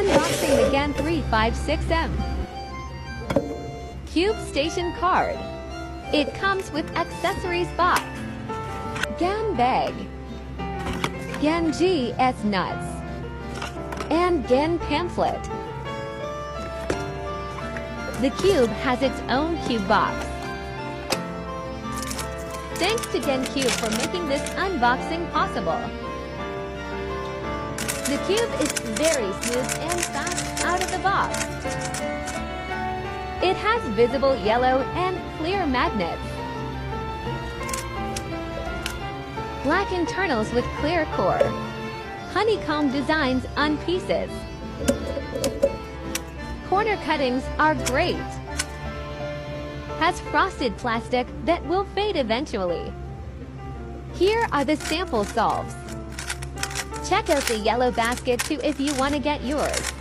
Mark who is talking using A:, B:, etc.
A: Unboxing-Gan 356M Cube Station Card. It comes with accessories box, GAN bag, GAN GS nuts, and GAN pamphlet. The cube has its own cube box. Thanks to GAN Cube for making this unboxing possible. The cube is very smooth and fast out of the box. It has visible yellow and clear magnets, black internals with clear core, honeycomb designs on pieces. Corner cuttings are great. Has frosted plastic that will fade eventually. Here are the sample solves. Check out the yellow basket too if you want to get yours.